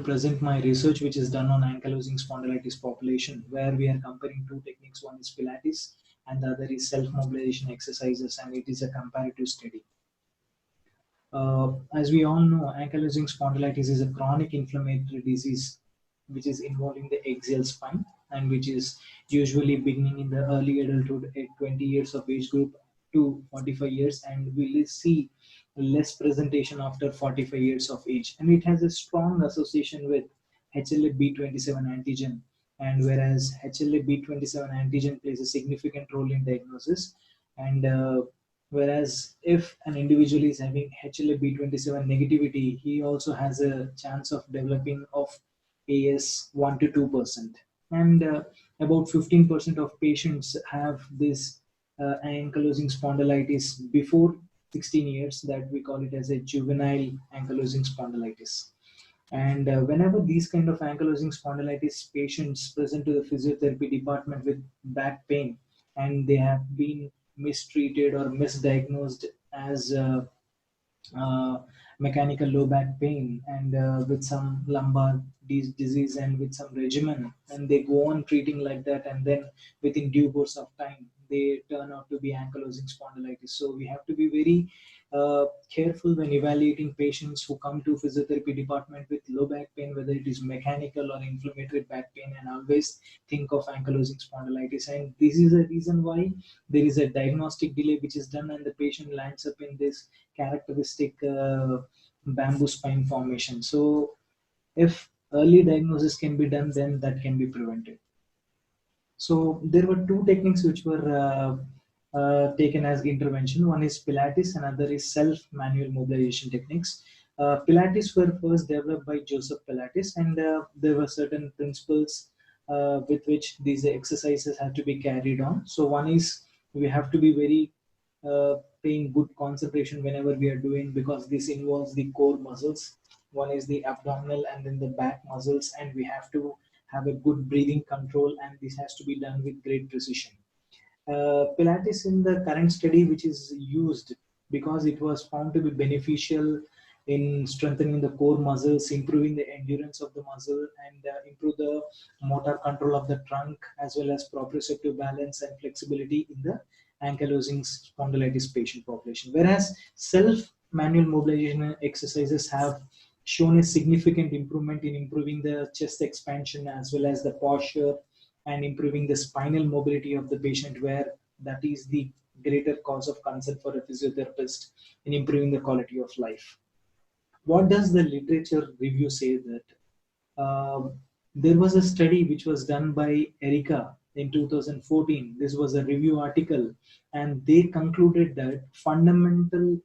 present my research which is done on ankylosing spondylitis population, where we are comparing two techniques. One is Pilates and the other is self-mobilization exercises, and it is a comparative study. As we all know, ankylosing spondylitis is a chronic inflammatory disease which is involving the axial spine and which is usually beginning in the early adulthood at 20 years of age group to 45 years, and will see less presentation after 45 years of age. And it has a strong association with HLA-B27 antigen. And whereas HLA-B27 antigen plays a significant role in diagnosis, and whereas if an individual is having HLA-B27 negativity, he also has a chance of developing of AS 1 to 2%. And about 15% of patients have this ankylosing spondylitis before 16 years, that we call it as a juvenile ankylosing spondylitis. And whenever these kind of ankylosing spondylitis patients present to the physiotherapy department with back pain, and they have been mistreated or misdiagnosed as mechanical low back pain, and with some lumbar disease and with some regimen, and they go on treating like that, and then within due course of time they turn out to be ankylosing spondylitis. So we have to be very careful when evaluating patients who come to physiotherapy department with low back pain, whether it is mechanical or inflammatory back pain, and always think of ankylosing spondylitis. And this is a reason why there is a diagnostic delay which is done, and the patient lands up in this characteristic bamboo spine formation. So if early diagnosis can be done, then that can be prevented. So there were two techniques which were taken as intervention. One is Pilates, another is self-manual mobilization techniques. Pilates were first developed by Joseph Pilates, and there were certain principles with which these exercises have to be carried on. So one is we have to be very paying good concentration whenever we are doing, because this involves the core muscles. One is the abdominal and then the back muscles, and we have to have a good breathing control, and this has to be done with great precision. Pilates in the current study which is used, because it was found to be beneficial in strengthening the core muscles, improving the endurance of the muscle, and improve the motor control of the trunk, as well as proprioceptive balance and flexibility in the ankylosing spondylitis patient population. Whereas self-manual mobilization exercises have shown a significant improvement in improving the chest expansion as well as the posture, and improving the spinal mobility of the patient, where that is the greater cause of concern for a physiotherapist in improving the quality of life. What does the literature review say? That there was a study which was done by Erica in 2014. This was a review article, and they concluded that fundamental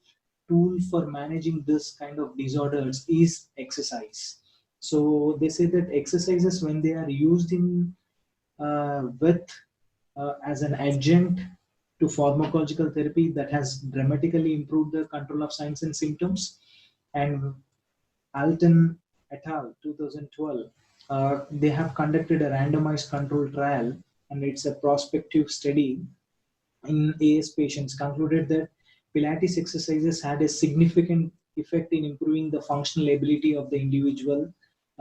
tool for managing this kind of disorders is exercise. So they say that exercises, when they are used in with as an adjunct to pharmacological therapy, that has dramatically improved the control of signs and symptoms. And Alton et al. 2012, they have conducted a randomized control trial, and it's a prospective study in AS patients, concluded that Pilates exercises had a significant effect in improving the functional ability of the individual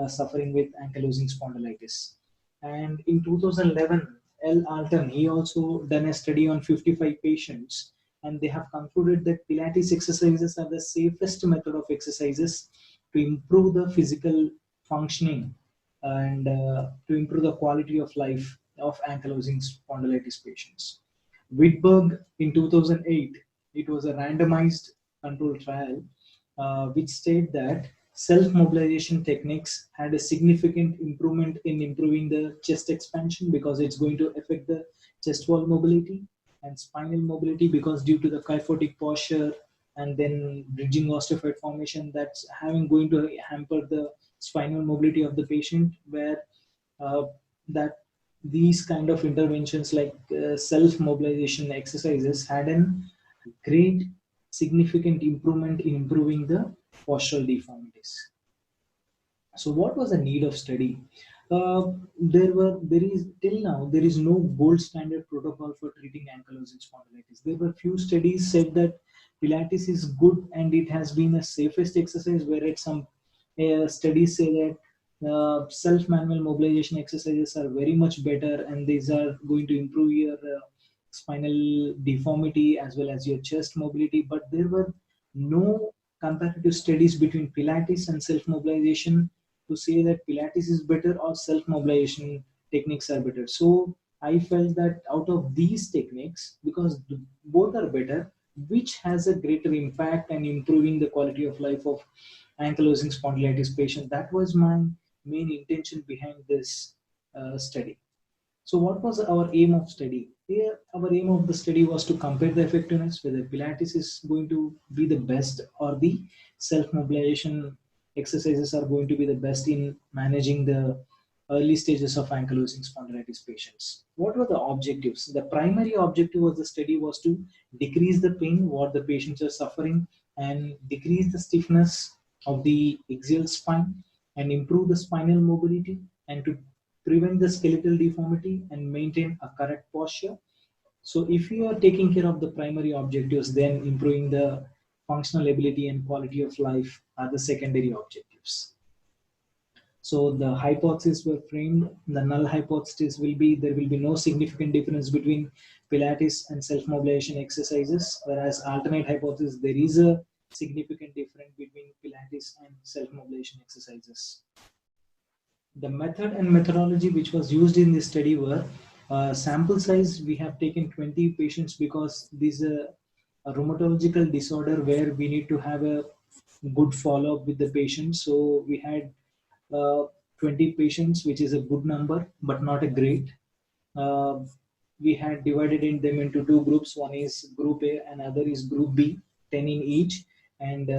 suffering with ankylosing spondylitis. And in 2011, L. Alton, he also done a study on 55 patients, and they have concluded that Pilates exercises are the safest method of exercises to improve the physical functioning and to improve the quality of life of ankylosing spondylitis patients. Whitberg in 2008, it was a randomized control trial which stated that self-mobilization techniques had a significant improvement in improving the chest expansion, because it's going to affect the chest wall mobility, and spinal mobility, because due to the kyphotic posture and then bridging osteophyte formation, that's going to hamper the spinal mobility of the patient, where that these kind of interventions like self-mobilization exercises had a great significant improvement in improving the postural deformities. So what was the need of study? There is till now there is no gold standard protocol for treating ankylosing spondylitis. There were few studies said that Pilates is good and it has been the safest exercise, whereas some studies say that Self manual mobilization exercises are very much better, and these are going to improve your spinal deformity as well as your chest mobility. But there were no comparative studies between Pilates and self mobilization to say that Pilates is better or self mobilization techniques are better. So I felt that out of these techniques, because both are better, which has a greater impact and improving the quality of life of ankylosing spondylitis patient. That was my main intention behind this study. So, what was our aim of study? Here, our aim of the study was to compare the effectiveness whether Pilates is going to be the best or the self-mobilization exercises are going to be the best in managing the early stages of ankylosing spondylitis patients. What were the objectives? The primary objective of the study was to decrease the pain what the patients are suffering and decrease the stiffness of the axial spine and improve the spinal mobility and to prevent the skeletal deformity and maintain a correct posture. So if you are taking care of the primary objectives, then improving the functional ability and quality of life are the secondary objectives. So the hypotheses were framed. The null hypothesis will be there will be no significant difference between Pilates and self-mobilization exercises, whereas alternate hypothesis there is a significant difference between Pilates and self-mobilization exercises. The method and methodology which was used in this study were sample size. We have taken 20 patients because this is a rheumatological disorder where we need to have a good follow-up with the patient. So we had uh, 20 patients, which is a good number, but not a great. Uh, we had divided in them into two groups. One is group A and other is group B, 10 in each. And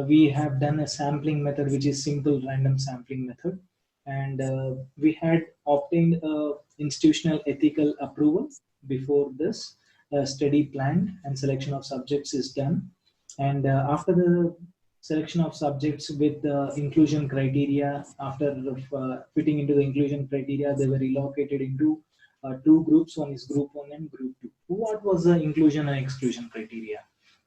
we have done a sampling method which is simple random sampling method, and we had obtained institutional ethical approval before this study planned and selection of subjects is done. And after the selection of subjects with the inclusion criteria, after fitting into the inclusion criteria, they were relocated into two groups. One is group 1 and group 2. What was the inclusion and exclusion criteria?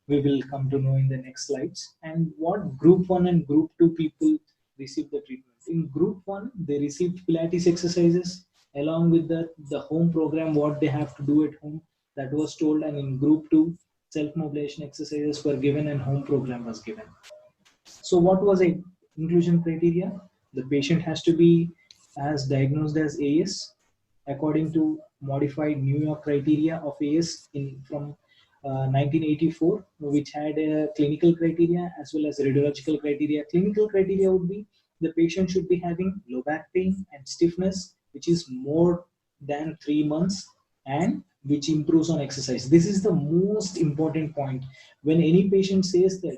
We will come to know in the next slides. And what group 1 and group 2 people received the treatment. In group 1, they received Pilates exercises along with the home program, what they have to do at home, that was told. And in group 2, self-mobilization exercises were given and home program was given. So what was a inclusion criteria? The patient has to be as diagnosed as AS according to modified New York criteria of AS in from 1984, which had a clinical criteria as well as radiological criteria. Clinical criteria would be the patient should be having low back pain and stiffness, which is more than 3 months and which improves on exercise. This is the most important point. When any patient says that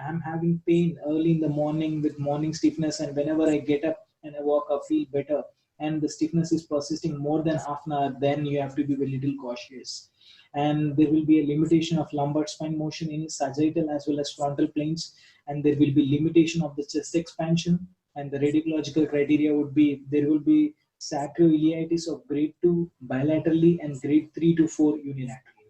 I'm having pain early in the morning with morning stiffness, and whenever I get up and I walk, I feel better, and the stiffness is persisting more than half an hour, then you have to be a little cautious. And there will be a limitation of lumbar spine motion in sagittal as well as frontal planes, and there will be limitation of the chest expansion. And the radiological criteria would be there will be sacroiliitis of grade 2 bilaterally and grade 3 to 4 unilaterally.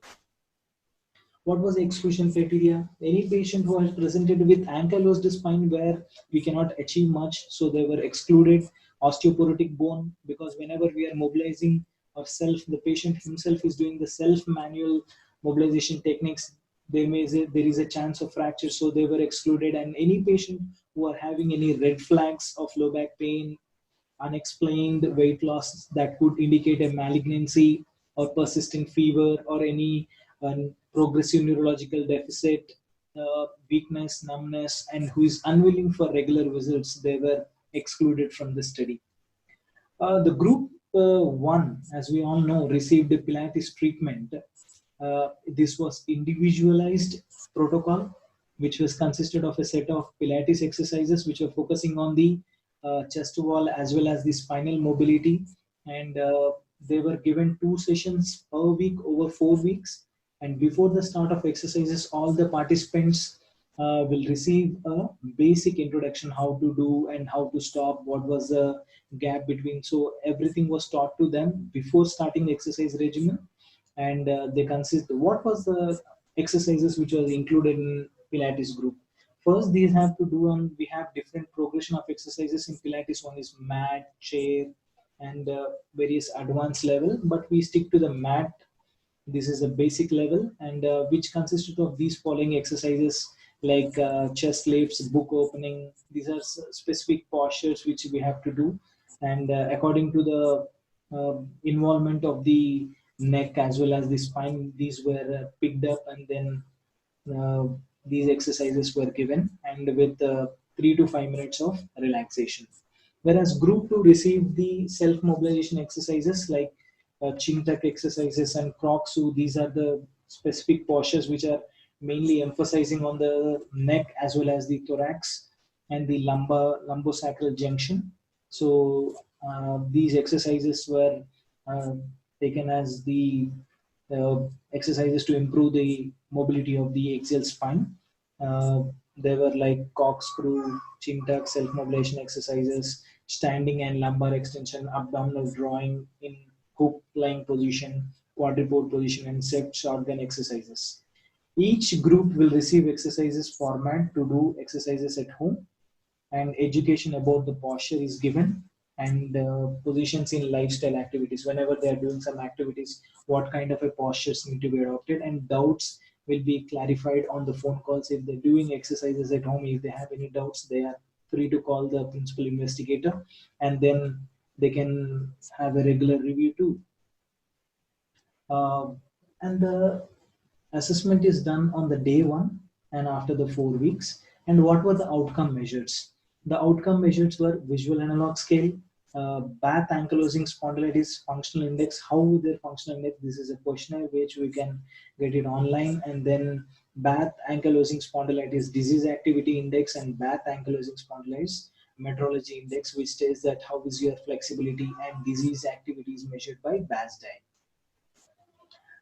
What was the exclusion criteria? Any patient who has presented with ankylosed spine where we cannot achieve much, so they were excluded. Osteoporotic bone, because whenever we are mobilizing ourselves, the patient himself is doing the self manual mobilization techniques. There is a chance of fracture, so they were excluded. And any patient who are having any red flags of low back pain, unexplained weight loss that could indicate a malignancy or persistent fever or any progressive neurological deficit, weakness, numbness, and who is unwilling for regular visits, they were excluded from the study. The group 1, as we all know, received the Pilates treatment. This was individualized protocol, which was consisted of a set of Pilates exercises, which were focusing on the chest wall as well as the spinal mobility. And they were given 2 sessions per week over 4 weeks. And before the start of exercises, all the participants will receive a basic introduction how to do and how to stop, what was the gap between. So everything was taught to them before starting the exercise regimen. And they consist what was the exercises which was included in Pilates group. First, these have to do, and we have different progression of exercises in Pilates. One is mat, chair, and various advanced level. But we stick to the mat. This is a basic level, and which consisted of these following exercises like chest lifts, book opening. These are specific postures which we have to do, and according to the involvement of the neck as well as the spine, these were picked up, and then uh, these exercises were given, and with 3 to 5 minutes of relaxation. Whereas group 2 received the self mobilization exercises like chin tuck exercises and kroksu. These are the specific postures which are mainly emphasizing on the neck as well as the thorax and the lumbosacral junction. So these exercises were uh, taken as the exercises to improve the mobility of the axial spine. Uh, they were like corkscrew, chin tuck, self mobilization exercises, standing and lumbar extension, abdominal drawing in hook lying position, quadruped position, and set shotgun exercises. Each group will receive exercises format to do exercises at home, and education about the posture is given, and positions in lifestyle activities. Whenever they are doing some activities, what kind of a postures need to be adopted, and doubts will be clarified on the phone calls. If they're doing exercises at home, if they have any doubts, they are free to call the principal investigator, and then they can have a regular review too. And the assessment is done on the day one and after the 4 weeks. And what were the outcome measures? The outcome measures were visual analog scale, bath ankylosing spondylitis functional index. How their functional index? This is a questionnaire which we can get it online, and then bath ankylosing spondylitis disease activity index and bath ankylosing spondylitis metrology index, which says that how is your flexibility and disease activity is measured by BASDAI.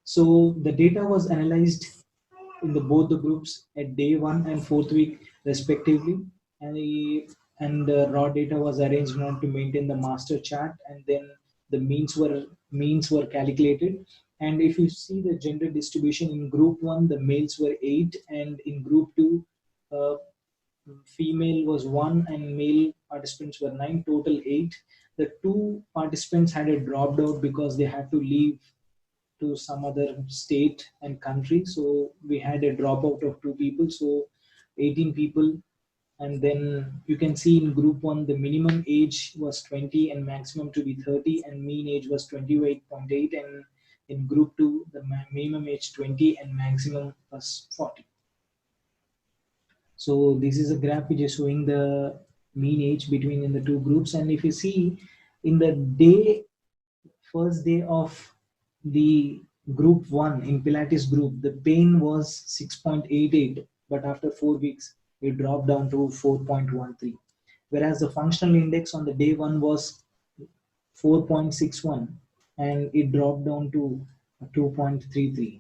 So the data was analyzed in the both the groups at day one and fourth week respectively, and the raw data was arranged on to maintain the master chart, and then the means were calculated. And if you see the gender distribution in group one, the males were 8, and in group two, uh, female was 1 and male participants were 9, total 8. The two participants had a dropped out because they had to leave to some other state and country. So we had a dropout of 2 people, so 18 people. And then you can see in group one, the minimum age was 20 and maximum to be 30, and mean age was 28.8. And in group two, the minimum age 20 and maximum was 40. So this is a graph which is showing the mean age between in the two groups. And if you see in the first day of the group 1 in Pilates group, the pain was 6.88, but after 4 weeks, it dropped down to 4.13. Whereas the functional index on the day 1 was 4.61, and it dropped down to 2.33.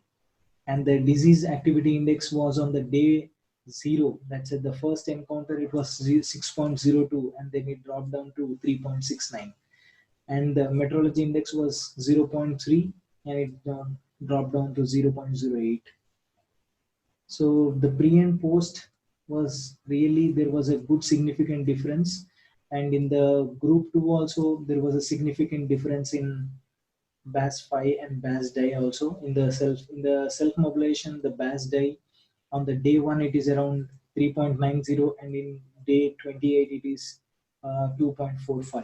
And the disease activity index was on the day 0, that's at the first encounter, it was 6.02, and then it dropped down to 3.69. And the metrology index was 0.3, and it dropped down to 0.08. So the pre and post was really, there was a good significant difference. And in the group 2 also, there was a significant difference in BAS5 and BAS-DI also. In the self mobilization, the BAS-DI on the day 1 it is around 3.90, and in day 28 it is 2.45.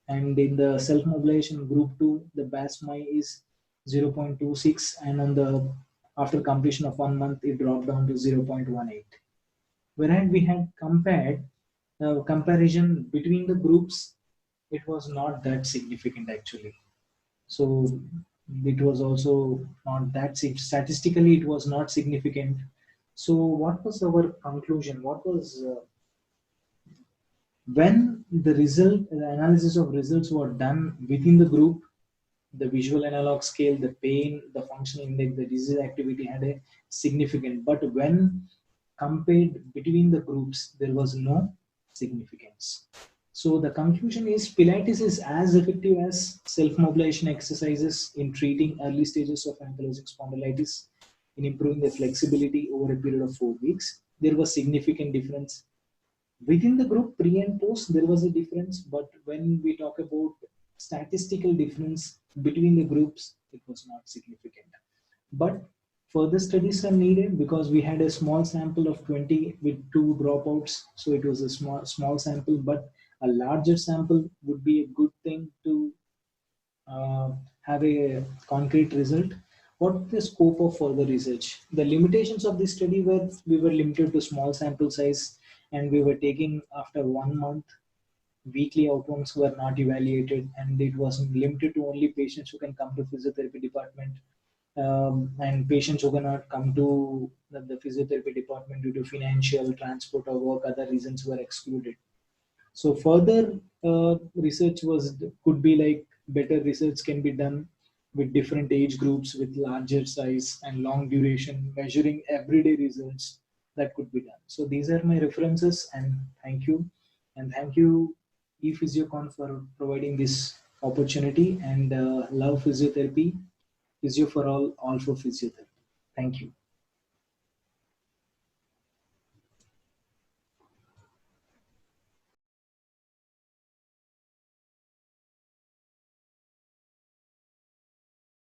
And in the self mobilization group 2, the BAS-MI is 0.26, and on the after completion of 1 month it dropped down to 0.18. Whereas we had compared comparison between the groups, it was not that significant actually. So it was also not that statistically it was not significant. So what was our conclusion? What was when the analysis of results were done within the group, the visual analog scale, the pain, the functional index, the disease activity had a significant. But when compared between the groups, there was no significance. So the conclusion is Pilates is as effective as self-mobilization exercises in treating early stages of ankylosing spondylitis, in improving the flexibility over a period of 4 weeks. there was significant difference. Within the group pre and post, there was a difference, but when we talk about statistical difference between the groups, it was not significant. But further studies are needed because we had a small sample of 20 with two dropouts, so it was a small sample, but a larger sample would be a good thing to have a concrete result. What the scope of further research? The limitations of this study were we were limited to small sample size, and we were taking after 1 month. Weekly outcomes were not evaluated, and it was limited to only patients who can come to physiotherapy department, and patients who cannot come to the physiotherapy department due to financial, transport, or work other reasons were excluded. So further research was could be like better research can be done with different age groups with larger size and long duration, measuring everyday results that could be done. So these are my references, and thank you. And thank you, ePhysiocon, for providing this opportunity, and love physiotherapy, physio for all for physiotherapy. Thank you.